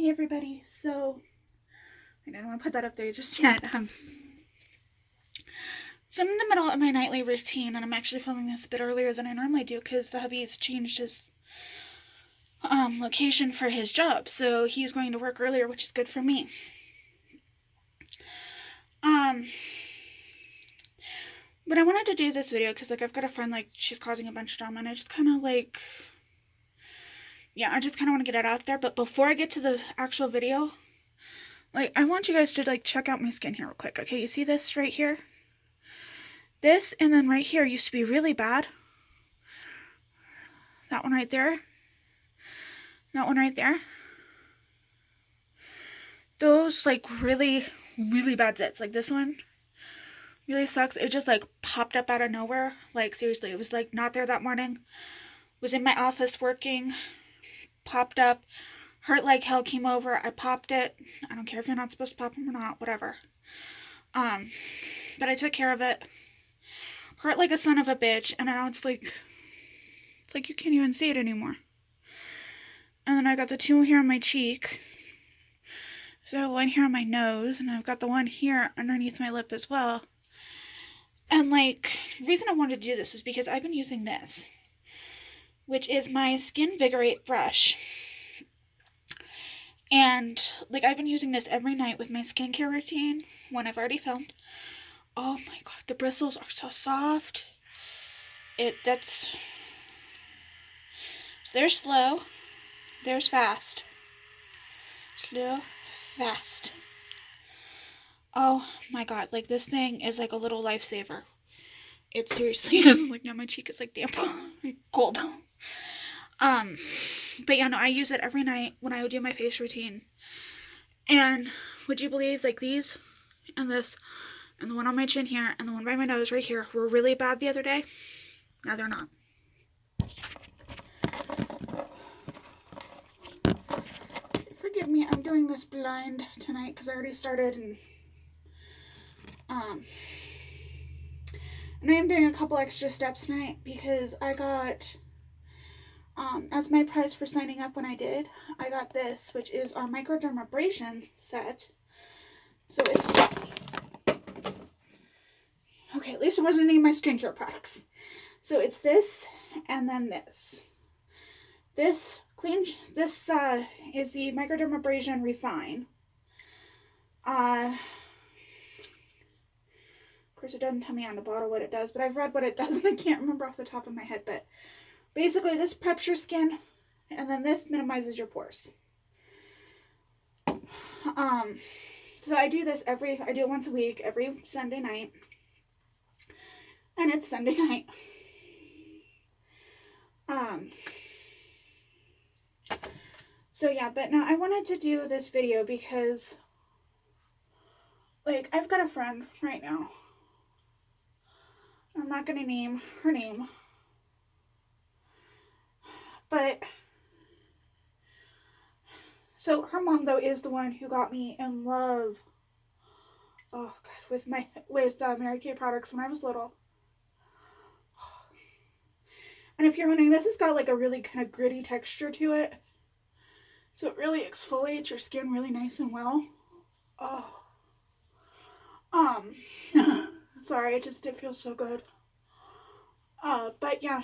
Hey everybody, so I didn't want to put that up there just yet. So I'm in the middle of my nightly routine, and I'm actually filming this a bit earlier than I normally do because the hubby's changed his location for his job, so he's going to work earlier, which is good for me. But I wanted to do this video because I've got a friend, she's causing a bunch of drama, and I just kind of I just kind of want to get it out there. But before I get to the actual video, I want you guys to check out my skin here real quick. Okay, you see this right here? This and then right here used to be really bad. That one right there. That one right there. Those really, really bad zits. This one really sucks. It just popped up out of nowhere. Seriously, it was not there that morning. Was in my office working. Popped up. Hurt like hell, came over. I popped it. I don't care if you're not supposed to pop them or not. Whatever. But I took care of it. Hurt like a son of a bitch, and now it's you can't even see it anymore. And then I got the two here on my cheek. So one here on my nose, and I've got the one here underneath my lip as well. And the reason I wanted to do this is because I've been using this, which is my Skin Vigorate brush. And I've been using this every night with my skincare routine when I've already filmed. Oh my god, the bristles are so soft. So there's slow, there's fast. Slow, fast. Oh my god, this thing is a little lifesaver. It seriously is. Now my cheek is damp, cold. But yeah, no, I use it every night when I do my face routine. And would you believe these and this and the one on my chin here and the one by my nose right here were really bad the other day? Now they're not. Forgive me, I'm doing this blind tonight because I already started, and I am doing a couple extra steps tonight because I got, as my price for signing up when I did, I got this, which is our microdermabrasion set. So it's, okay, at least it wasn't any of my skincare products. So it's this, and then this. This is the microdermabrasion Refine. Of course, it doesn't tell me on the bottle what it does, but I've read what it does, and I can't remember off the top of my head. But basically, this preps your skin, and then this minimizes your pores. So I do it once a week, every Sunday night, and it's Sunday night. So yeah, but now I wanted to do this video because, I've got a friend right now. I'm not going to name her name. But, so her mom, though, is the one who got me in love, oh God, with Mary Kay products when I was little. And if you're wondering, this has got a really kind of gritty texture to it. So it really exfoliates your skin really nice and well. Oh. Sorry, it feels so good. But yeah,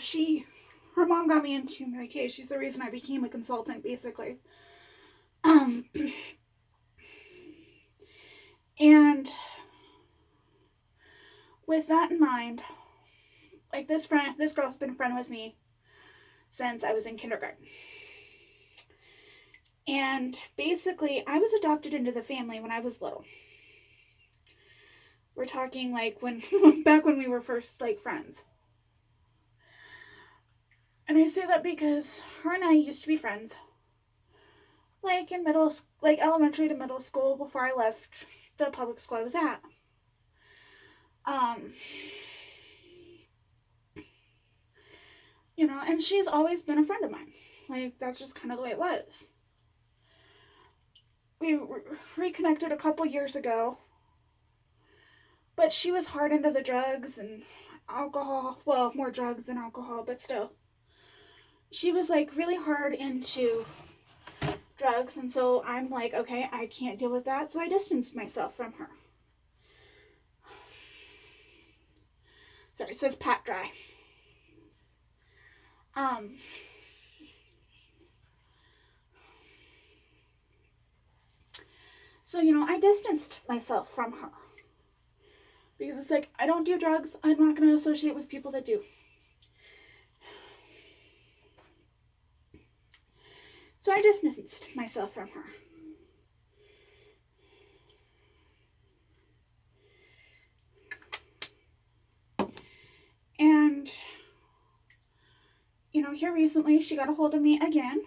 her mom got me into Mary Kay. She's the reason I became a consultant, basically. And with that in mind, this girl's been a friend with me since I was in kindergarten. And basically, I was adopted into the family when I was little. We're talking back when we were first friends. And I say that because her and I used to be friends. In elementary to middle school before I left the public school I was at. And she's always been a friend of mine. That's just kind of the way it was. We reconnected a couple years ago. But she was hard into the drugs and alcohol. Well, more drugs than alcohol, but still. She was really hard into drugs drugs, and so I'm like, okay, I can't deal with that, so I distanced myself from her. Sorry, it says pat dry. So, I distanced myself from her. Because it's like, I don't do drugs, I'm not going to associate with people that do. So I distanced myself from her. And, here recently, she got a hold of me again.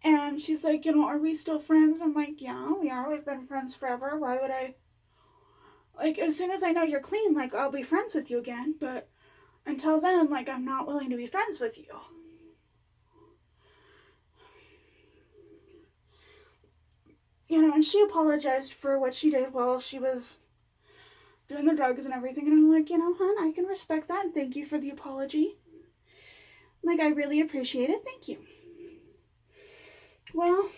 And she's like, are we still friends? And I'm like, yeah, we are. We've been friends forever. Why would I? Like, as soon as I know you're clean, like, I'll be friends with you again. But until then, like, I'm not willing to be friends with you. And she apologized for what she did while she was doing the drugs and everything. And I'm like, hon, I can respect that. And thank you for the apology. Like, I really appreciate it. Thank you. Well,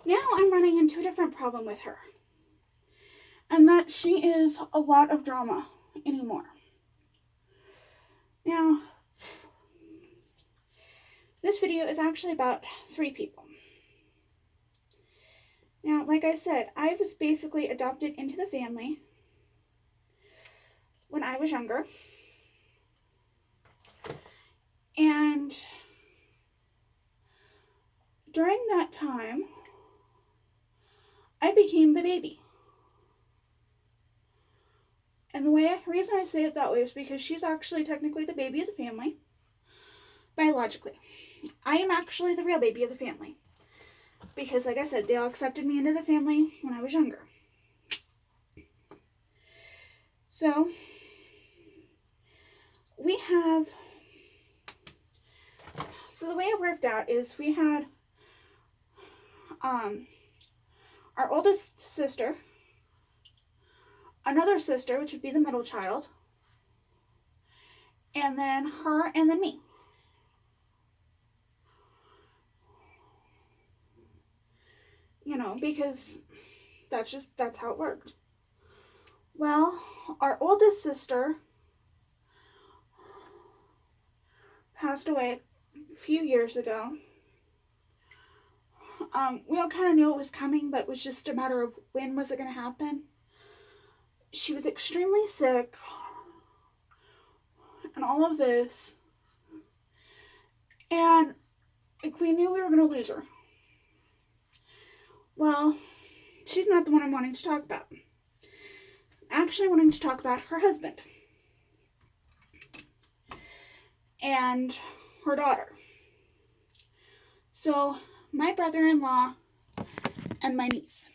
now I'm running into a different problem with her. And that she is a lot of drama anymore. Now, this video is actually about 3 people. Now, like I said, I was basically adopted into the family when I was younger. And during that time, I became the baby. And the reason I say it that way is because she's actually technically the baby of the family, biologically. I am actually the real baby of the family. Because, like I said, they all accepted me into the family when I was younger. So, so the way it worked out is we had our oldest sister, another sister, which would be the middle child, and then her, and then me. Because that's how it worked. Well, our oldest sister passed away a few years ago. We all kind of knew it was coming, but it was just a matter of when was it going to happen. She was extremely sick and all of this. And we knew we were going to lose her. Well, she's not the one I'm wanting to talk about. I'm actually wanting to talk about her husband and her daughter. So, my brother-in-law and my niece.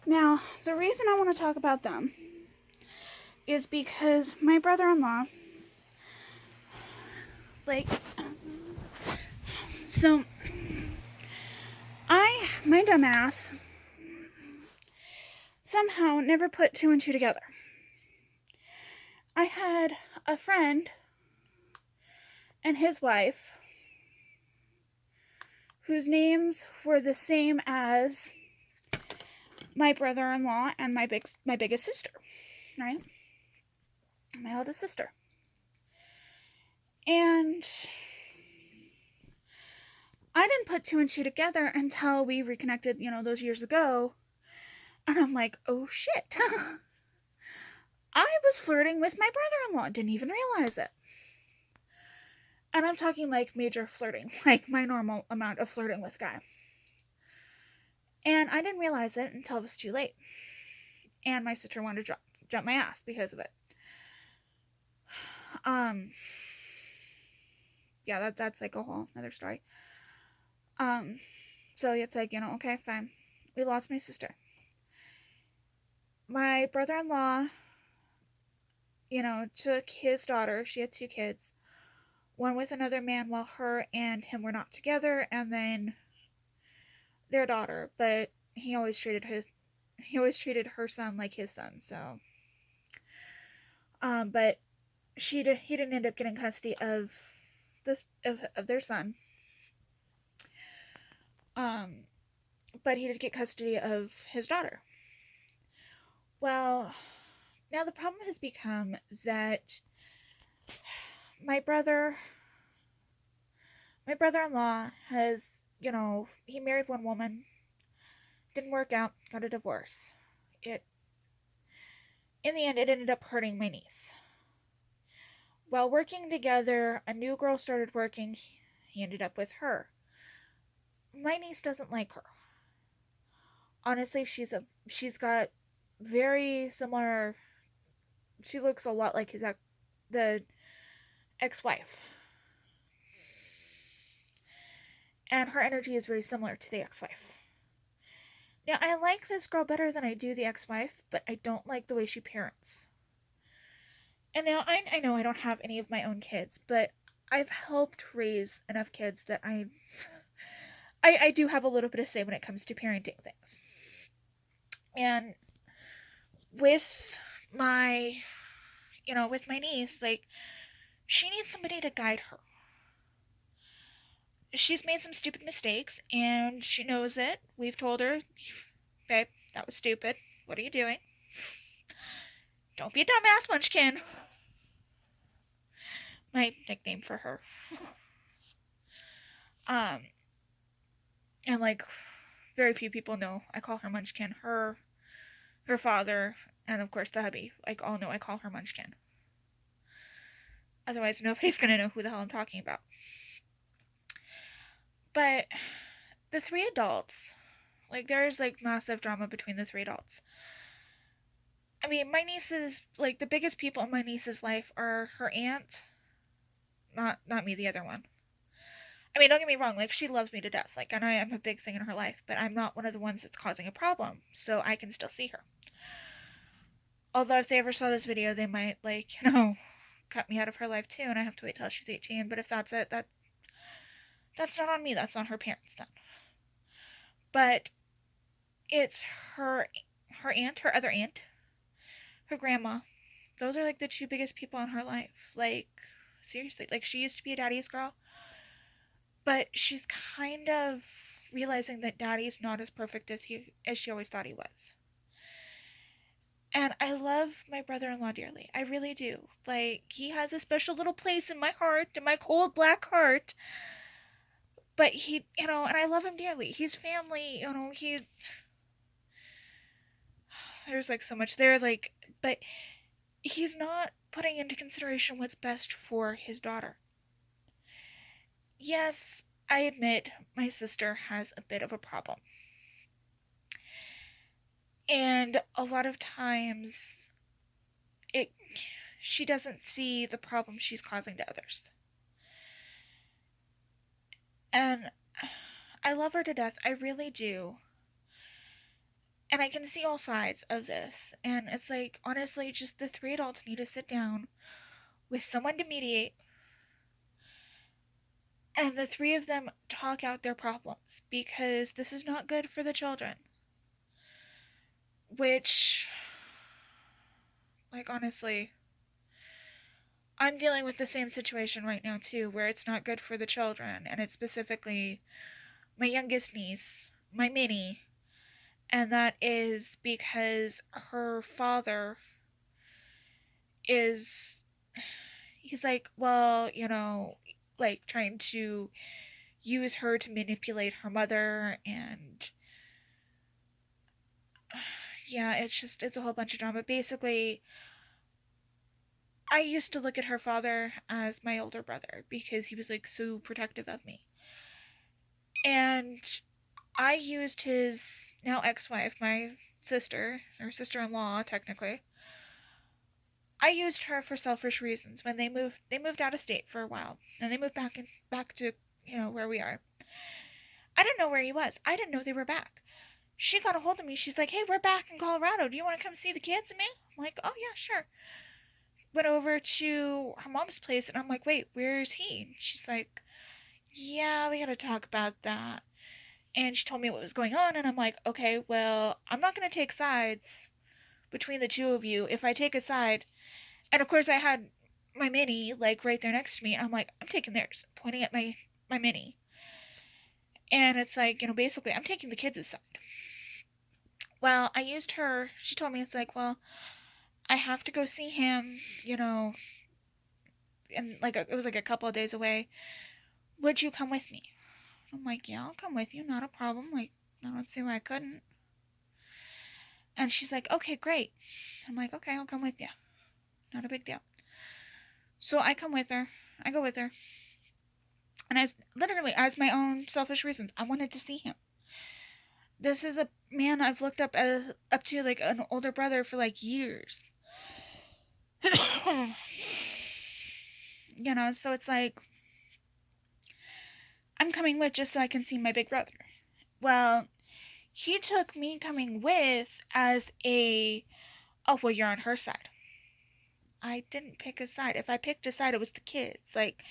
Now, the reason I want to talk about them is because my brother-in-law, my dumbass somehow never put 2 and 2 together. I had a friend and his wife whose names were the same as my brother-in-law and my biggest sister, right? My eldest sister. And I didn't put 2 and 2 together until we reconnected, those years ago. And I'm like, oh shit. I was flirting with my brother-in-law, didn't even realize it. And I'm talking like major flirting, like my normal amount of flirting with guy. And I didn't realize it until it was too late. And my sister wanted to jump my ass because of it. Yeah, that's like a whole other story. So it's like, okay, fine. We lost my sister. My brother-in-law, took his daughter. She had 2 kids. One with another man while her and him were not together, and then their daughter. But he always treated her son like his son, so. But he didn't end up getting custody of their son. But he did get custody of his daughter. Well, now the problem has become that my brother-in-law has, he married one woman, didn't work out, got a divorce. In the end, it ended up hurting my niece. While working together, a new girl started working. He ended up with her. My niece doesn't like her. Honestly, she's got very similar. She looks a lot like the ex-wife, and her energy is very similar to the ex-wife. Now, I like this girl better than I do the ex-wife, but I don't like the way she parents. And now I know I don't have any of my own kids, but I've helped raise enough kids that I do have a little bit of say when it comes to parenting things. And with my with my niece, like, she needs somebody to guide her. She's made some stupid mistakes and she knows it. We've told her, babe, that was stupid. What are you doing? Don't be a dumbass, Munchkin. My nickname for her. And like, very few people know I call her Munchkin. Her father, and of course the hubby, like, all know I call her Munchkin. Otherwise, nobody's gonna know who the hell I'm talking about. But the three adults, like, there's like massive drama between the three adults. I mean, my niece's, like, the biggest people in my niece's life are her aunt, not me, the other one. I mean, don't get me wrong, like, she loves me to death, like, and I am a big thing in her life, but I'm not one of the ones that's causing a problem, so I can still see her. Although if they ever saw this video, they might, like, cut me out of her life too, and I have to wait till she's 18, but if that's it, that's not on me, that's on her parents then. But it's her aunt, her other aunt, her grandma. Those are, like, the two biggest people in her life. Like, seriously, like, she used to be a daddy's girl, but she's kind of realizing that daddy's not as perfect as she always thought he was. And I love my brother-in-law dearly. I really do. Like, he has a special little place in my heart, in my cold black heart. But he, and I love him dearly. He's family, there's, like, so much there, like, but he's not putting into consideration what's best for his daughter. Yes, I admit my sister has a bit of a problem. And a lot of times she doesn't see the problem she's causing to others. And I love her to death. I really do. And I can see all sides of this. And it's like, honestly, just the three adults need to sit down with someone to mediate. And the three of them talk out their problems. Because this is not good for the children. Which, like, honestly, I'm dealing with the same situation right now too, where it's not good for the children, and it's specifically my youngest niece, my Minnie, and that is because her father he's like, well, like, trying to use her to manipulate her mother, and yeah, it's a whole bunch of drama. Basically, I used to look at her father as my older brother because he was, like, so protective of me. And I used his now ex-wife, my sister, or sister-in-law, technically. I used her for selfish reasons. When they moved out of state for a while, and they moved back to, where we are. I didn't know where he was. I didn't know they were back. She got a hold of me. She's like, hey, we're back in Colorado. Do you want to come see the kids and me? I'm like, oh, yeah, sure. Went over to her mom's place, and I'm like, wait, where's he? And she's like, yeah, we gotta talk about that. And she told me what was going on, and I'm like, okay, well, I'm not gonna take sides between the two of you. If I take a side, and of course I had my mini, like, right there next to me. I'm like, I'm taking theirs, pointing at my mini. And it's like, basically, I'm taking the kids' side. Well, I used her. She told me, it's like, well, I have to go see him, and like it was like a couple of days away. Would you come with me? I'm like, yeah, I'll come with you, not a problem. Like, I don't see why I couldn't. And she's like, okay, great. I'm like, okay, I'll come with you. Not a big deal. So I come with her. I go with her. And literally, as my own selfish reasons, I wanted to see him. This is a man I've looked up to like an older brother for like years. So it's like, I'm coming with just so I can see my big brother. Well, he took me coming with as oh, well, you're on her side. I didn't pick a side. If I picked a side, it was the kids. Like,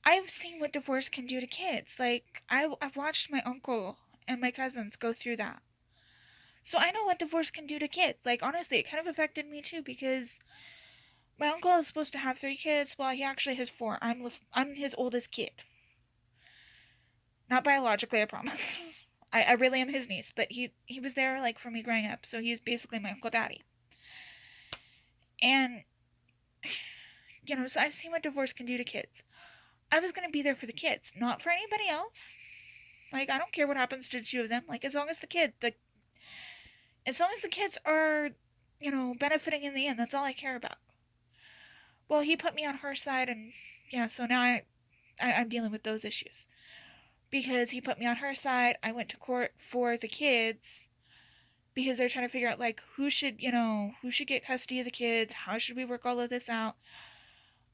I've seen what divorce can do to kids. Like, I've watched my uncle and my cousins go through that. So I know what divorce can do to kids. Like, honestly, it kind of affected me too, because my uncle is supposed to have 3 kids. Well, he actually has 4. I'm his oldest kid. Not biologically, I promise. I really am his niece, but he was there, like, for me growing up, so he's basically my Uncle Daddy. And, so I've seen what divorce can do to kids. I was going to be there for the kids, not for anybody else. Like, I don't care what happens to the 2 of them. Like, as long as the kids are, benefiting in the end, that's all I care about. Well, he put me on her side, and, yeah, so now I'm dealing with those issues. Because he put me on her side, I went to court for the kids, because they're trying to figure out, like, who should get custody of the kids, how should we work all of this out.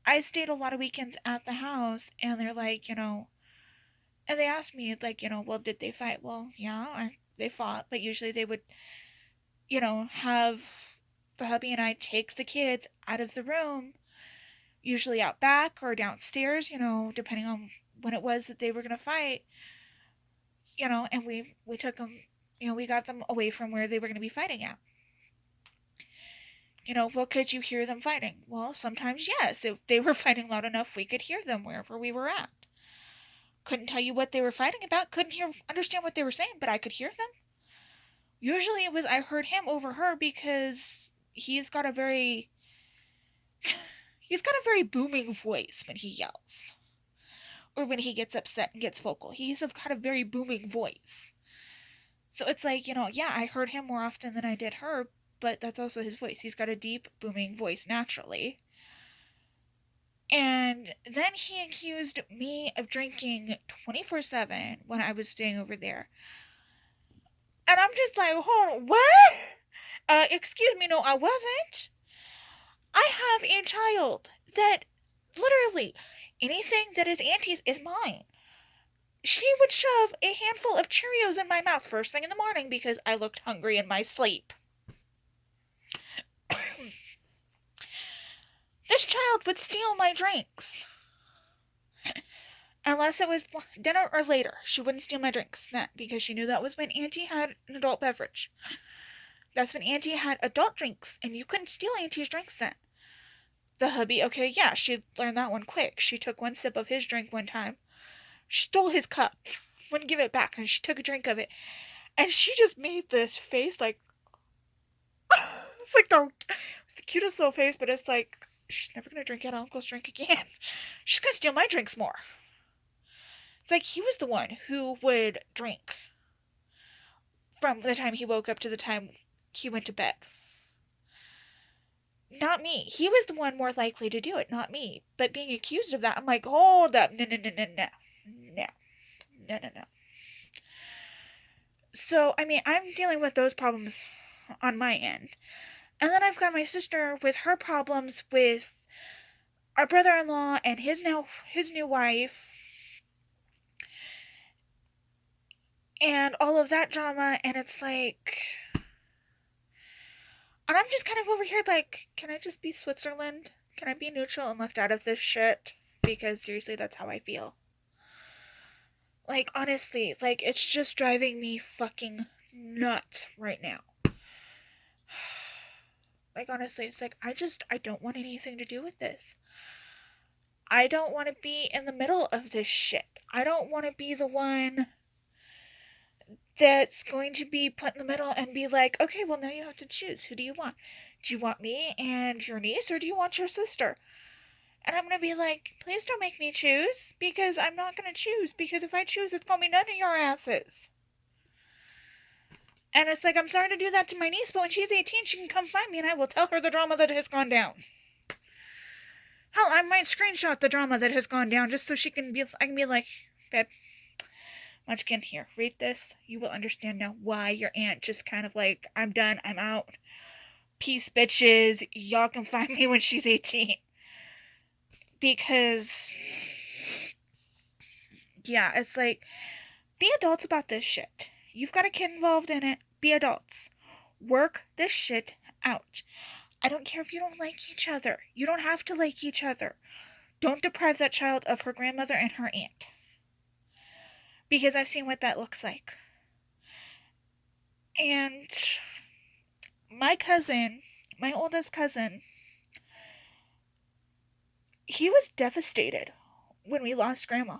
I stayed a lot of weekends at the house, and they're like, and they asked me, like, well, did they fight? Well, yeah, they fought, but usually they would, have the hubby and I take the kids out of the room, usually out back or downstairs, depending on when it was that they were going to fight, and we took them, we got them away from where they were going to be fighting at. Well, could you hear them fighting? Well, sometimes yes. If they were fighting loud enough, we could hear them wherever we were at. Couldn't tell you what they were fighting about, couldn't understand what they were saying, but I could hear them. Usually it was I heard him over her, because he's got a very booming voice when he yells. Or when he gets upset and gets vocal. He's got a very booming voice. So it's like, yeah, I heard him more often than I did her, but that's also his voice. He's got a deep, booming voice naturally. And then he accused me of drinking 24/7 when I was staying over there. And I'm just like, hold on, what? Excuse me, no, I wasn't. I have a child that literally anything that is Auntie's is mine. She would shove a handful of Cheerios in my mouth first thing in the morning because I looked hungry in my sleep. This child would steal my drinks. Unless it was dinner or later. She wouldn't steal my drinks then, because she knew that was when Auntie had an adult beverage. That's when Auntie had adult drinks, and you couldn't steal Auntie's drinks then. The hubby, okay, yeah, she learned that one quick. She took one sip of his drink one time. She stole his cup. Wouldn't give it back, and she took a drink of it. And she just made this face like... it's like it's the cutest little face, but it's like, she's never going to drink at Uncle's drink again. She's going to steal my drinks more. It's like he was the one who would drink from the time he woke up to the time he went to bed. Not me. He was the one more likely to do it, not me. But being accused of that, I'm like, hold up. No. So, I mean, I'm dealing with those problems on my end. And then I've got my sister with her problems with our brother-in-law and his new wife. And all of that drama, and it's like... And I'm just kind of over here like, can I just be Switzerland? Can I be neutral and left out of this shit? Because seriously, that's how I feel. Like, honestly, like, it's just driving me fucking nuts right now. Like, honestly, it's like, I don't want anything to do with this. I don't want to be in the middle of this shit. I don't want to be the one that's going to be put in the middle and be like, okay, well, now you have to choose. Who do you want? Do you want me and your niece, or do you want your sister? And I'm going to be like, please don't make me choose, because I'm not going to choose, because if I choose, it's going to be none of your asses. And it's like, I'm sorry to do that to my niece, but when she's 18, she can come find me and I will tell her the drama that has gone down. Hell, I might screenshot the drama that has gone down just so I can be like, babe, Munchkin, here, read this. You will understand now why your aunt just kind of like, I'm done, I'm out. Peace, bitches. Y'all can find me when she's 18. Because, yeah, it's like, be adults about this shit. You've got a kid involved in it. Be adults. Work this shit out. I don't care if you don't like each other. You don't have to like each other. Don't deprive that child of her grandmother and her aunt. Because I've seen what that looks like. And my cousin, my oldest cousin, he was devastated when we lost Grandma.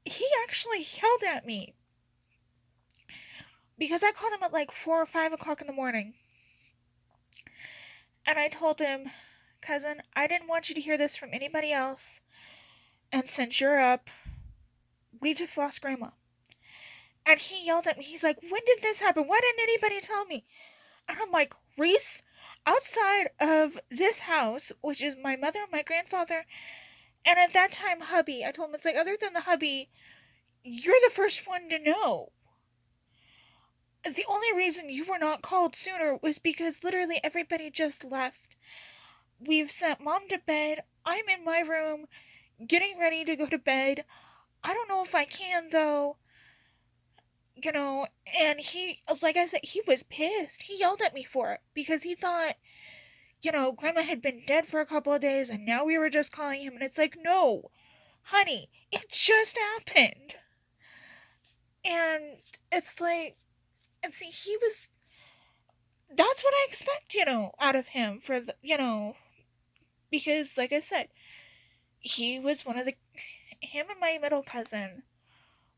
He actually yelled at me because I called him at like 4 or 5 o'clock in the morning. And I told him, cousin, I didn't want you to hear this from anybody else. And since you're up, we just lost Grandma. And he yelled at me. He's like, when did this happen? Why didn't anybody tell me? And I'm like, Reese, outside of this house, which is my mother, my grandfather, and at that time, hubby, I told him, it's like, other than the hubby, you're the first one to know. The only reason you were not called sooner was because literally everybody just left. We've sent mom to bed. I'm in my room getting ready to go to bed. I don't know if I can, though. You know, and he, like I said, he was pissed. He yelled at me for it because he thought, you know, Grandma had been dead for a couple of days and now we were just calling him. And it's like, no, honey, it just happened. And it's like, and see, that's what I expect, you know, out of him for the, you know, because like I said, he was him and my middle cousin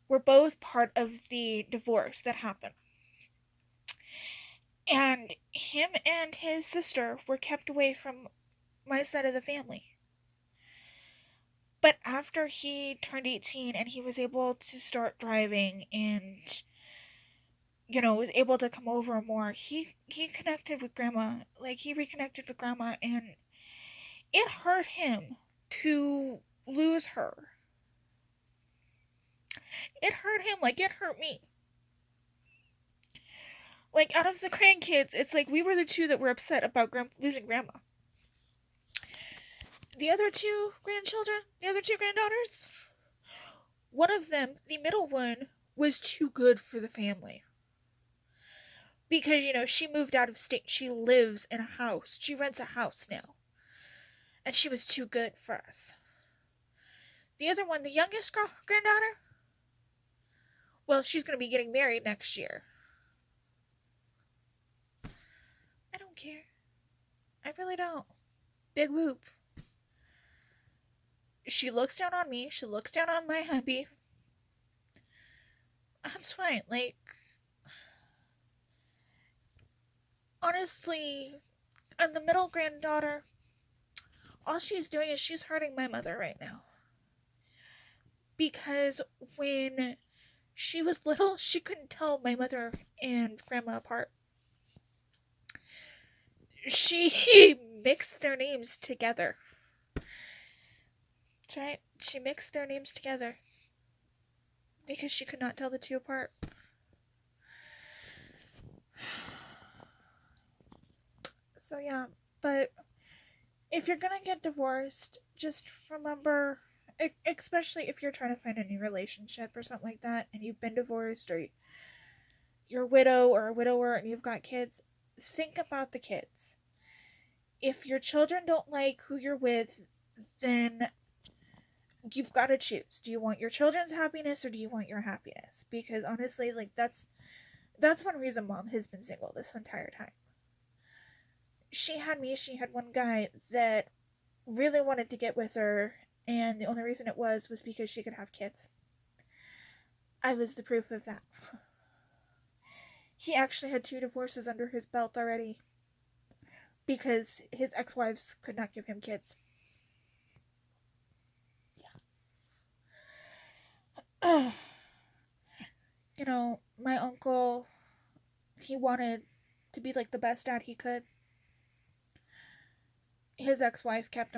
were both part of the divorce that happened. And him and his sister were kept away from my side of the family. But after he turned 18 and he was able to start driving and, you know, was able to come over more, he connected with Grandma. Like, he reconnected with Grandma, and it hurt him to lose her. It hurt him like it hurt me. Like, out of the grandkids, it's like we were the two that were upset about losing Grandma. The other two grandchildren, the other two granddaughters, one of them, the middle one, was too good for the family. Because, you know, she moved out of state. She lives in a house. She rents a house now. And she was too good for us. The other one, the youngest granddaughter, well, she's going to be getting married next year. I don't care. I really don't. Big whoop. She looks down on me. She looks down on my hubby. That's fine. Like, honestly, and the middle granddaughter, all she's doing is she's hurting my mother right now. Because when she was little, she couldn't tell my mother and Grandma apart. She mixed their names together. That's right. She mixed their names together. Because she could not tell the two apart. So yeah, but if you're gonna get divorced, just remember, especially if you're trying to find a new relationship or something like that, and you've been divorced, or you're a widow or a widower and you've got kids, think about the kids. If your children don't like who you're with, then you've got to choose. Do you want your children's happiness or do you want your happiness? Because honestly, like, that's That's one reason Mom has been single this entire time. She had me, she had one guy that really wanted to get with her, and the only reason it was because she could have kids. I was the proof of that. He actually had 2 divorces under his belt already because his ex-wives could not give him kids. Yeah. You know, my uncle, he wanted to be like the best dad he could. His ex-wife kept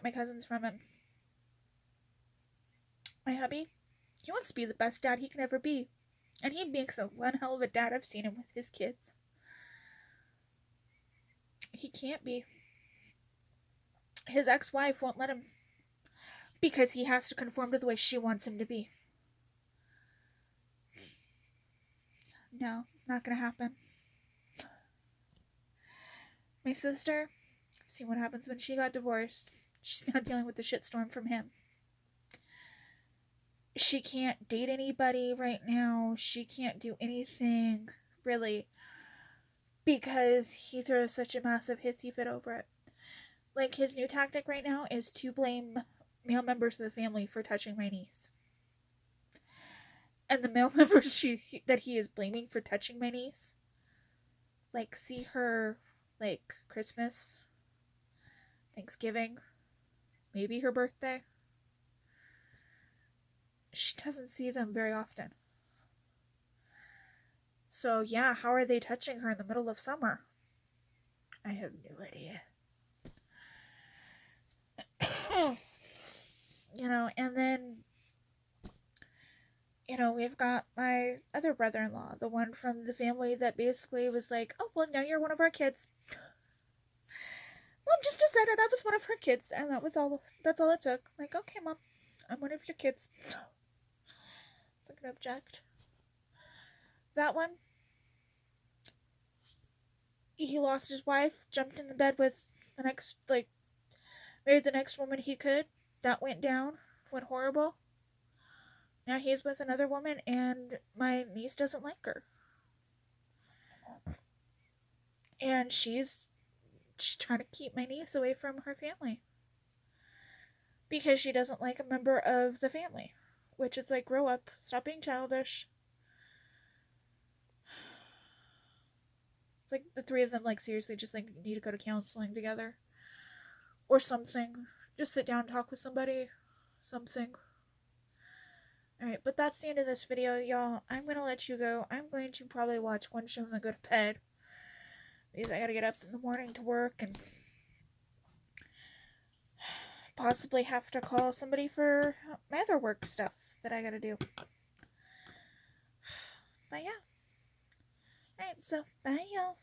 my cousins from him. My hubby, he wants to be the best dad he can ever be. And he makes a one hell of a dad. I've seen him with his kids. He can't be. His ex-wife won't let him because he has to conform to the way she wants him to be. No, not gonna happen. My sister, see what happens when she got divorced. She's now dealing with the shitstorm from him. She can't date anybody right now. She can't do anything, really, because he throws such a massive hissy fit over it. Like, his new tactic right now is to blame male members of the family for touching my niece. And the male members that he is blaming for touching my niece, like, see her, like, Christmas, Thanksgiving, maybe her birthday. She doesn't see them very often. So, yeah, how are they touching her in the middle of summer? I have no idea. You know, and then, you know, we've got my other brother-in-law, the one from the family that basically was like, oh, well, now you're one of our kids. Mom just decided I was one of her kids, and that's all it took. Like, okay, Mom, I'm one of your kids. It's not gonna object. That one, he lost his wife, jumped in the bed with the next, like, married the next woman he could. That went down, went horrible. Now he's with another woman, and my niece doesn't like her. And she's trying to keep my niece away from her family. Because she doesn't like a member of the family. Which is like, grow up, stop being childish. It's like the 3 of them, like, seriously just, like, need to go to counseling together. Or something. Just sit down and talk with somebody. Something. Alright, but that's the end of this video, y'all. I'm gonna let you go. I'm going to probably watch one show and then go to bed. Because I gotta get up in the morning to work and possibly have to call somebody for my other work stuff that I gotta do. But yeah. Alright, so bye, y'all.